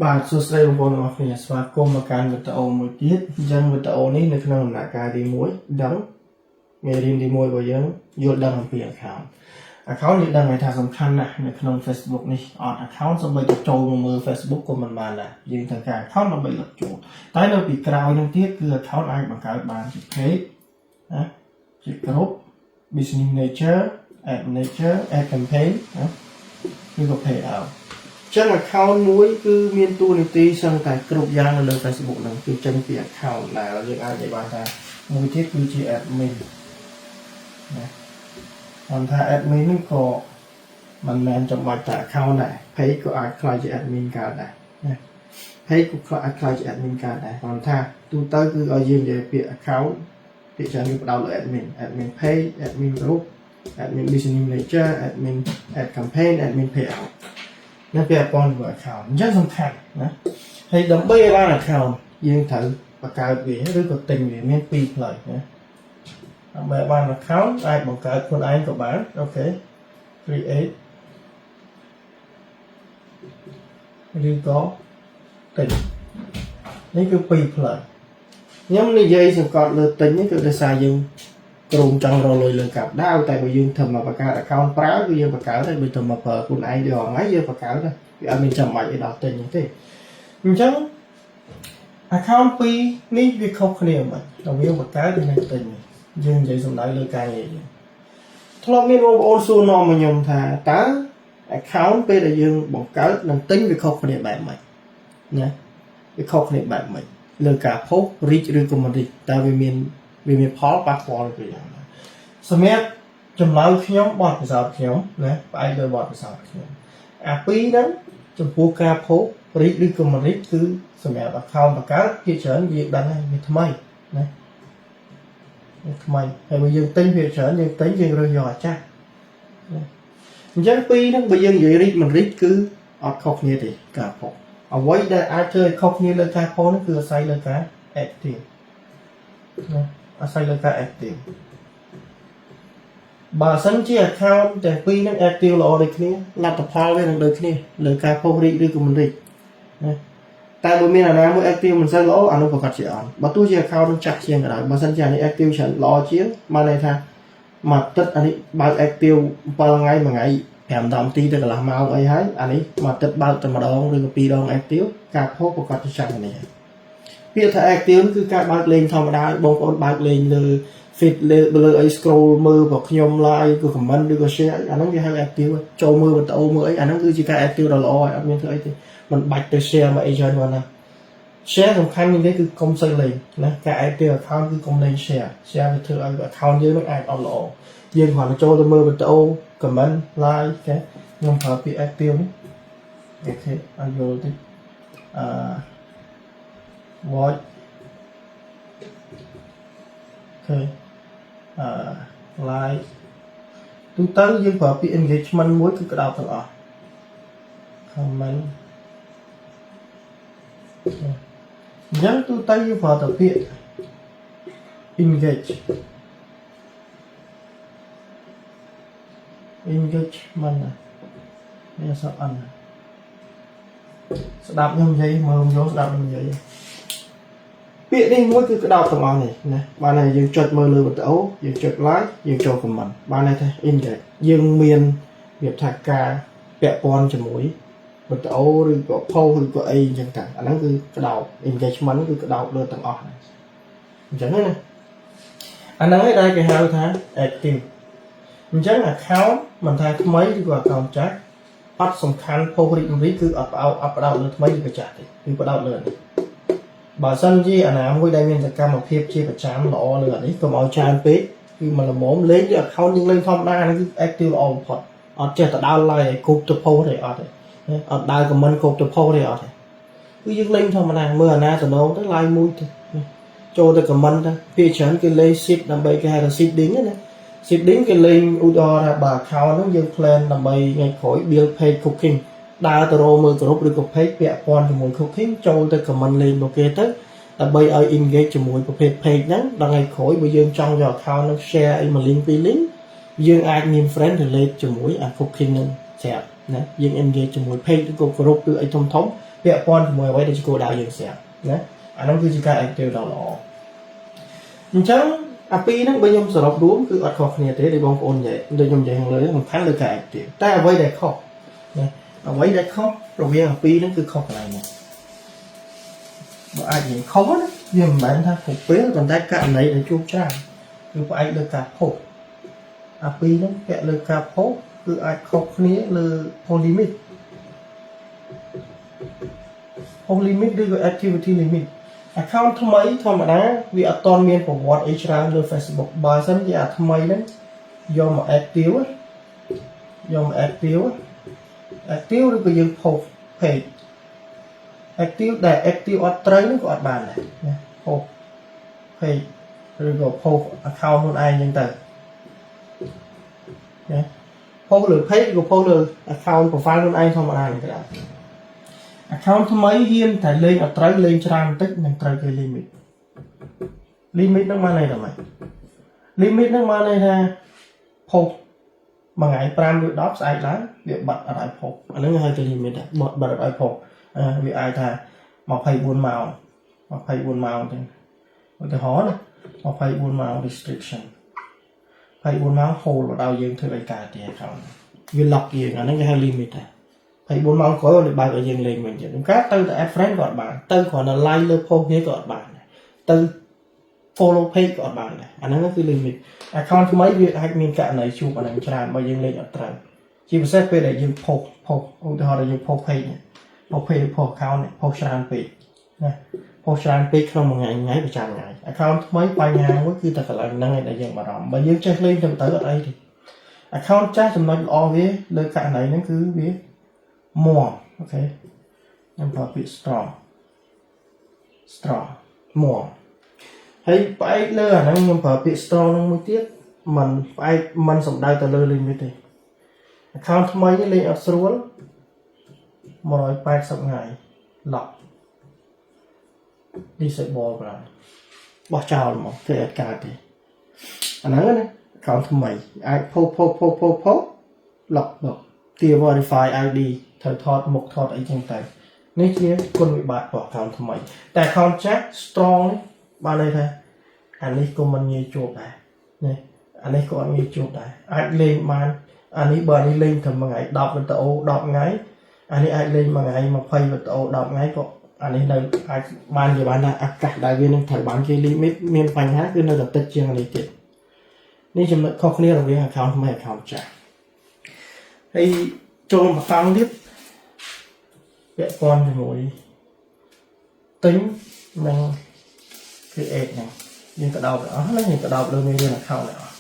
បាទសួស្តីបងប្អូនទាំងអស់គ្នាស្វាគមន៍មកកាន់វីដេអូមួយទៀតអញ្ចឹងវីដេអូនេះនៅក្នុងដំណាក់កាលទី1ដឹងមេរៀនទី1របស់យើងយល់ដឹងអំពី account យើងដឹងថាសំខាន់ណាស់នៅក្នុង Facebook នេះអត់ account សូម្បីតែចូលមកមើល Facebook ក៏មិនបានដែរយើងត្រូវការ account ដើម្បីលុបចូលតែនៅពីក្រោយនឹងទៀតគឺ account អាចបង្កើតបានជា page ណាជា group business manager ad manager ad campaign ណាឬក៏ payoutចឹង account មួយគឺមានតួនាទីសឹងតែគ្រប់យ៉ាងនៅលើ Facebook ហ្នឹងគឺចេញពី account ដែលយើងអាចនិយាយបានថាមួយទៀតគឺជា admin ណាគាត់ថា admin ហ្នឹងក៏មិនមែនចាំបាច់តែ account ដែរ page ក៏អាចខ្លាយជា admin កើតដែរណា page ក៏អាចខ្លាយជា admin កើតដែរគាត់ថាទូទៅគឺឲ្យយើងនិយាយពាក្យ account ពាក្យច្រើនគឺផ្ដោតលើ admin page admin group admin business manager admin ad campaign admin payout nó về con của account rấtសំខាន់ណាហើយដើម្បីឲ្យបាន account យើងត្រូវបង្កើតវាឬក៏ទិញវាមានពីរផ្លូវណាដើម្បីឲ្យបាន account អាចបង្កើតខ្លួនឯងក៏បានអូខេ create ឬក៏ទិញនេះគឺពីរផ្លូវខ្ញុំនិយាយសង្កត់លើទិញនេះគឺដោយសារយើងក្រុមចង់រកលុយលើកាប់ដាវតែបើយើងធ្វើមកបង្កើត account ប្រើគឺយើងបង្កើតហើយបើធ្វើមកប្រើខ្លួនឯងដូចហ្នឹងយើងបង្កើតវាអត់មានចាំបាច់ឲ្យដល់ទិញទេអញ្ចឹង account ពីរនេះវាខុសគ្នាមិនរវាងបង្កើតនិងទិញយើងនិយាយសំដៅលើការងារយើងធ្លាប់មានបងប្អូនសួរនាំមកខ្ញុំថាតើ account ពេលដែលយើងបង្កើតនិងទិញវាខុសគ្នាបែបម៉េចណាវាខុសគ្នាបែបម៉េចលើការផុស reach ឬក៏មិន reach តើវាមានផលប៉ះពាល់ពីយ៉ាងណាសម្រាប់ចម្លើយខ្ញុំបទពិសោធន៍ខ្ញុំណាផ្អែកលើបទពិសោធន៍ខ្ញុំអាពីរហ្នឹងចំពោះការផុស reach ឬក៏មិន reach គឺសម្រាប់ account បង្កើតជាច្រើនយើងដឹងហើយវាថ្មីណាវាថ្មីហើយបើយើងទិញវាច្រើនយើងទិញយើងរើសយកអាចាស់អញ្ចឹងពីរហ្នឹងបើយើងនិយាយ reach មិន reach គឺអត់ខុសគ្នាទេការផុសអ្វីដែលអាចធ្វើឲ្យខុសគ្នាលើការផុសហ្នឹងគឺអាស្រ័យលើការ active ណាអាស្រ័យលើការ active បើសិនជា account ទាំងពីរហ្នឹង active ល្អដូចគ្នាលទ្ធផលវានឹងដូចគ្នាលើការផុស reach ឬក៏មិន reach ណាតែបើមានអាណាមួយ active មិនសូវល្អអានោះប្រកាសជាអត់បើទោះជា account នឹងចាស់ជាងក៏ដោយបើសិនជាអានេះ active ច្រើនល្អជាងបានន័យថាមួយអាទិត្យអានេះបើក active 7ថ្ងៃមួយថ្ងៃ5-10នាទីទៅកន្លះម៉ោងអីហើយអានេះមួយអាទិត្យបើកតែម្ដងឬក៏2ដង active ការផុសប្រកាសជាចាស់នេះពាក្យថា active គឺការបើកលេងធម្មតាបងប្អូនបើកលេងលើ feed លើអី scroll មើលរបស់ខ្ញុំ like ឬក៏ comment ឬក៏ share អាហ្នឹងគេហៅ active ចូលមើលវីដេអូមើលអីអាហ្នឹងគឺជាការ active ដ៏ល្អហើយអត់មានធ្វើអីទេមិនបាច់ទៅ share មកអីច្រើនហ្នឹងណា share សំខាន់ជាងនេះគឺកុំសូវលេងណាការ active account គឺកុំលេង share វាធ្វើឲ្យ account យើងនឹងអាចអត់ល្អយើងគ្រាន់តែចូលទៅមើលវីដេអូ comment like គេខ្ញុំប្រើពាក្យ active នេះអូខេឲ្យយល់តិចwatch អូខេlike ទូទៅយើងប្រើពាក្យ engagement មួយគឺក្តោបទាំងអស់ comment អញ្ចឹងទូទៅយើងប្រើតែពាក្យ engagement នេះអសអន់ស្ដាប់ខ្ញុំនិយាយមើលយកស្ដាប់ខ្ញុំនិយាយពាក្យនេះមួយគឺក្តោបទាំងអស់នេះណាបានហើយយើងចុចមើលលើវីដេអូយើងចុច like យើងចូល comment បានហើយថា engage យើងមានវាថាការពាក់ព័ន្ធជាមួយវីដេអូឬក៏ post ឬក៏អីអញ្ចឹងតាអាហ្នឹងគឺក្តោប engagement គឺក្តោបលើទាំងអស់អញ្ចឹងណាអាហ្នឹងឯងដែលគេហៅថា active អញ្ចឹង account មិនថាថ្មីឬក៏ account ចាស់អត់សំខាន់ post reach គឺអត់ផ្ដោតលើថ្មីឬក៏ចាស់ទេគឺផ្ដោតលើនេះបើសិនជាអាណាមួយដែលមានសកម្មភាពជាប្រចាំល្អលើអានេះកុំឲ្យច្រើនពេកគឺមិនល្មមលេង account យើងលេងធម្មតាហ្នឹងគឺ active ល្អបំផុតអត់ចេះទៅដើរ like ឲ្យគ្រប់ទៅ post ទេអត់ទេអត់ដើរ comment គ្រប់ទៅ post ទេអត់ទេគឺយើងលេងធម្មតាមើលអាណាតំណងទៅ like មួយទៅចូលទៅ comment ទៅពីច្រើនគេលេង seed ដើម្បីគេហៅថា seeding ណា seeding គេលេងឧទាហរណ៍ថាបើ account ហ្នឹងយើង plan ដើម្បីថ្ងៃក្រោយ build page cooking ដើរទៅរកមើលក្រុមឬក៏ page ពាក់ព័ន្ធជាមួយ cooking ចូលទៅ comment លេងរបស់គេទៅដើម្បីឲ្យ engage ជាមួយប្រភេទ page ហ្នឹងដល់ថ្ងៃក្រោយបើយើងចង់យក account ហ្នឹង share អីមួយ link ពីរ link យើងអាចមាន friend relate ជាមួយ cooking ហ្នឹងស្រាប់ណាយើង engage ជាមួយ page ឬក៏ group ឬអីធំៗ ពាក់ព័ន្ធជាមួយអ្វីដែលជាគោលដៅយើងស្រាប់ណាអានោះគឺជាការ active ដ៏ល្អអញ្ចឹងអាពីរហ្នឹងបើខ្ញុំសរុបរួមគឺអត់ខុសគ្នាទេដូចបងប្អូននិយាយដូចខ្ញុំនិយាយខាងលើសំខាន់លើការ active តែអ្វីដែលខុសណាអ្វីដែលខុសរវាងអាពីរហ្នឹងគឺខុសកន្លែងនេះបើអាចនិយាយខុសណាវាមិនមែនថាគ្រប់ពេលប៉ុន្តែករណីដែលជួបច្រើនគឺផ្អែកលើការផុសអាពីរហ្នឹងពាក់លើការផុសគឺអាចខុសគ្នាលើ limit ឬក៏ activity limit account ថ្មីធម្មតាវាអត់ទាន់មានប្រវត្តិអីច្រើនលើ Facebook បើមិនជាអាថ្មីហ្នឹងយកមក active ឬក៏យើង post page active ដែល active អត់ត្រូវហ្នឹងក៏អត់បានដែរណា post page ឬក៏ post account ខ្លួនឯងហ្នឹងទៅណា post លើ page ឬក៏ post លើ account profile ខ្លួនឯងធម្មតាហ្នឹងក៏ដែរ account ថ្មីហ៊ានតែលេងអត់ត្រូវលេងច្រើនបន្តិចនឹងត្រូវគេ limit ហ្នឹងមកន័យថាម៉េច limit ហ្នឹងមកន័យថា post មួយថ្ងៃ5ឬ10ស្អែកឡើងវាបាត់អត់ឲ្យ post អាហ្នឹងហៅថា limit ដែរបាត់អត់ឲ្យ post វាអាចថា24ម៉ោងទៅឧទាហរណ៍ណា24ម៉ោង restriction 24ម៉ោង hold បដៅយើងធ្វើឲ្យកើតទេ account វា lock យើងអាហ្នឹងគេហៅ limit ដែរ24ម៉ោងក្រោយឲ្យបើកឲ្យយើងលេងវិញទៀតការទៅ add friend ក៏អត់បានទៅគ្រាន់តែ like លើ post វាក៏អត់បានទៅ follow page ក៏អត់បានដែរអាហ្នឹងគឺ limit account ថ្មីវាអាចមានករណីជួបអាហ្នឹងច្រើនបើយើងលេងអត់ត្រូវជាពិសេសពេលដែលយើង post ឧទាហរណ៍ដែលយើង post page ឬ post account post ច្រើនពេកណា post ច្រើនពេកក្នុងមួយថ្ងៃប្រចាំថ្ងៃ account ថ្មីបញ្ហាមួយគឺតែកន្លែងហ្នឹងឯងដែលយើងបារម្ភបើយើងចេះលេងទៅអត់អីទេ account ចាស់ចំណុចល្អវាលើករណីហ្នឹងគឺវាmore អូខេខ្ញុំប្រើពាក្យ strong more ហើយផ្អែកលើអាហ្នឹងខ្ញុំប្រើពាក្យ strong ហ្នឹងមួយទៀតมันផ្អែកมันសំដៅទៅលើ limit ទេ account ថ្មីលេងអត់ស្រួល180ថ្ងៃ lock disable បាទបោះចោលហ្មងគេអត់កើតទេអាហ្នឹងណា account ថ្មីអាច post lock ទា verify ID ត្រូវថតមុខថតអីចឹងទៅនេះជាគុណវិបត្តិរបស់ account ថ្មីតែ account ចាស់ strong នេះបានន័យថាអានេះក៏មិនងាយជួបដែរណាអានេះក៏អត់ងាយជួបដែរអាចលេងបានអានេះបើនេះលេងតែមួយថ្ងៃ10វីដេអូ10ថ្ងៃអានេះអាចលេងមួយថ្ងៃ20វីដេអូ10ថ្ងៃក៏អានេះនៅអាចបាននិយាយបានថាឱកាសដែលវានឹងត្រូវបានគេ limit មានបញ្ហាគឺនៅតែតិចជាងនេះទៀតនេះចំណុចខុសគ្នារវាង account ថ្មី account ចាស់ហើយចូលមកฟังទៀតពាក់ព័ន្ធជាមួយទិញនិង create ហ្នឹងយើងក៏ដោតអស់ហ្នឹងយើងក៏ដោតលើមេរៀន account នេះអស់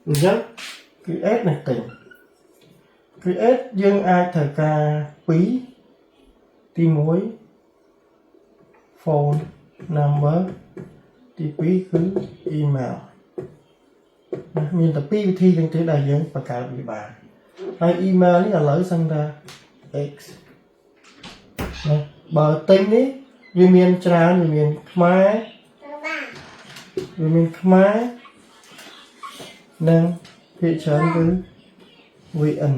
អញ្ចឹង create និងទិញ create យើងអាចត្រូវការ2ទី1 phone number ទី2គឺ email មានតែ2វិធីទាំងទេដែលយើងបង្កើតវាបានហើយ email នេះឥឡូវសឹងថា X ណាបើទិញនេះវាមានច្រើនវាមានខ្មែរនិងភាគច្រើនគឺ VN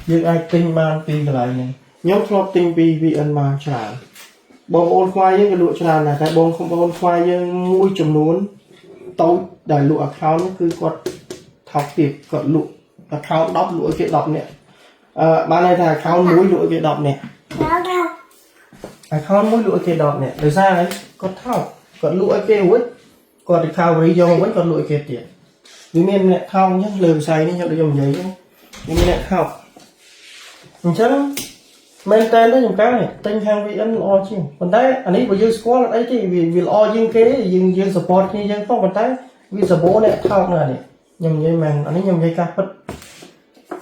យើងអាចទិញបានពីកន្លែងនេះខ្ញុំធ្លាប់ទិញពី VN មកច្រើនបងប្អូនខ្មែរយើងក៏លក់ច្រើនដែរតែបងប្អូនខ្មែរយើងមួយចំនួនតូចដែលលក់ account គឺគាត់ថោកទាបគាត់លក់ account 10លក់ឲ្យគេ10នាក់បានន័យថា account 1លក់ឲ្យគេ10នាក់ account 1លក់ឲ្យគេ10នាក់ដោយសារអីគាត់ថោកគាត់លក់ឲ្យគេរួចគាត់ recovery យកមកវិញគាត់លក់ឲ្យគេទៀតវាមានអ្នកថោកអញ្ចឹងលើវិស័យនេះខ្ញុំនិយាយអញ្ចឹងវាមានអ្នកថោកអញ្ចឹងមែនតើខ្ញុំកែទិញខាង VN ល្អជាងប៉ុន្តែអានេះបើយើងស្គាល់អត់អីទេវាល្អជាងគេយើង support គ្នាយើងផងប៉ុន្តែវា support អ្នកថោកណាស់នេះខ្ញុំនិយាយមែនអានេះខ្ញុំនិយាយការពិត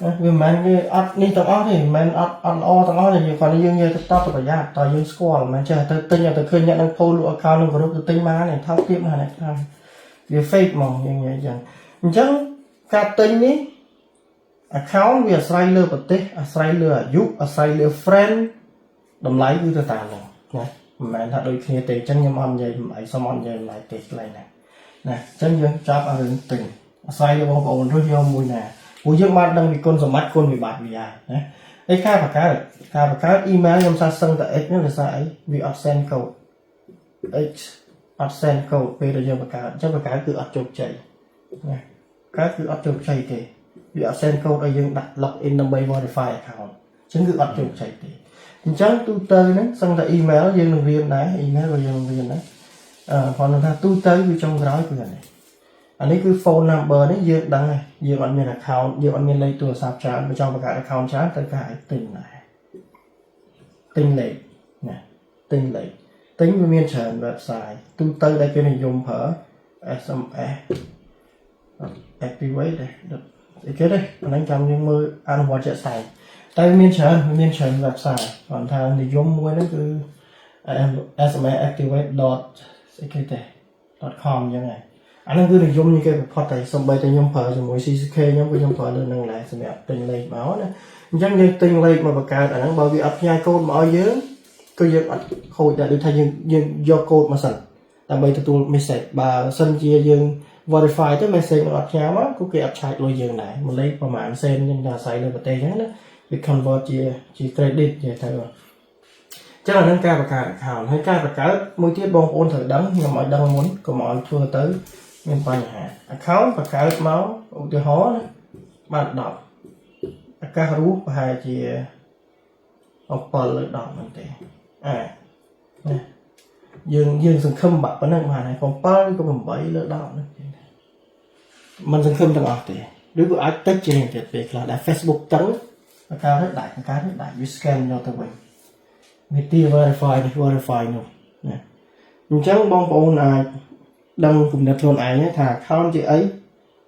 វាមិនមែនវាអត់នេះទាំងអស់ទេមិនមែនអត់ល្អទាំងអស់ទេគាត់យើងនិយាយទៅតបប្រយ័ត្នតើយើងស្គាល់មិនមែនចេះទៅទិញទៅឃើញអ្នកនឹង post លក់ account នឹងគ្រប់ទៅទិញបានទេថោកទាបណាស់អ្នកខ្លះវា fake ហ្មងយើងនិយាយអញ្ចឹងការទិញនេះ account វាអាស្រ័យលើប្រទេសអាស្រ័យលើអាយុអាស្រ័យលើ friend តម្លៃគឺទៅតាមហ្នឹងណាមិនមែនថាដូចគ្នាទេអញ្ចឹងខ្ញុំអត់និយាយមិនអីសុំអត់និយាយមិនទេខ្លីណាអញ្ចឹងយើងចាប់ឲ្យរឿងទិញអាស្រ័យលើបងប្អូនរើសយកមួយណាព្រោះយើងបានដឹងពីគុណសម្បត្តិគុណវិបត្តិវាហើយណា ấy ca và cá email nhom sa sân tại x nó là sai vì send code x send code về rồi nhom và cá cứ chụp chạy cá cứ chụp chạy thì vì send code ở dương đặt login number verify account chứng cứ chụp chạy thì chẳng tu tới nó xong tại email dương đồng viên đấy email và dương đồng viên đấy còn người ta tu tới với trong gói của này anh ấy cứ phone number đấy dương đăng này dương admin account dương admin lấyตัว sạp chán trong một cái account chán tất cả tình này tinh lệ nè tinh lệ tính với miền trần website tu tới đây cái này dùng phở SMS activate đây được cái đây anh trong những mưa ăn hoa chạy xài tay miền trần website còn thằng thì dùng mua nó cứ SMS activate com như này anh cứ được dùng như cái port này xong bây giờ nhóm phở rồi mỗi CCK nhóm với nhóm phở lên năng lại sẽ đẹp tình lệ báo này chẳng như tình lệ mà bạc cả anh bảo vì ấp nhai code mà ở dưới cứ dân hồi đã được thay dân do code mà sẵn là bây giờ tôi message bà sân chia dân verify tới message mà ấp nhai á cũng cái ấp chạy lôi dân này một lấyประมาณ sen nhưng là xài lên bật tay nhá bị convert chia credit vậy thôi chắc là nâng cao bạc cả hào hay cao bạc cả mỗi tiết bong ôn thử đắng nhưng mọi đăng muốn của mọi thua tới miền Tây hạ account bạc cả máu từ hó bạn đọc các rú hai chị học bờ lợi đọc mình thì dương sừng khâm bạc vấn đề mà này còn bao có mình bấy lợi đọc mình sừng khâm đang học thì đối với ai tách trên nền việc là đã Facebook trắng cao hết đại với scan cho tụi mình tia verify nữa mình chẳng bong bóng này đăng cùng đặt luôn ai nhé thà account chị ấy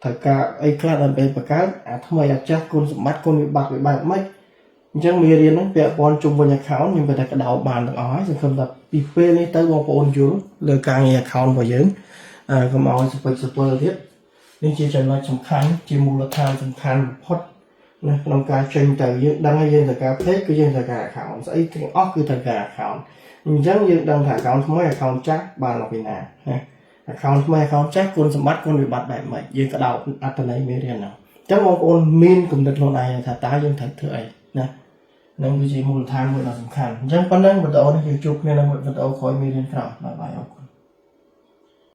thà cả ấy là làm về bạc cá thay mà chắc con mắt con bị bạc mất chẳng mi riêng nó vẽ bon chung với account nhưng về cái đầu bàn được ói rồi không tập bị phê lên tới bong bóng xuống lời càng nghe account vào dưỡng còn mọi super thiết nên chỉ cho nó sầm khăn chỉ mua là tham sầm khăn hot nông ca tranh từ dương đăng hay dương từ ca phết cứ dương từ ca account sẽ cái óc cứ từ ca account nhưng chẳng dương đăng thả account không mấy account chắc bàn là vì nào account mấy account chắc con sầm bắt con bị bắt đại mày dương cái đầu ăn từ này mới riêng nào chắc mong con min cùng đặt luôn này thả tá dương thật thưa ấy nè nên cái gì mua tham mới là sầm khăn chẳng quan năng vật đầu này chụp nên là vật đầu khỏi mới riêng nào là bài học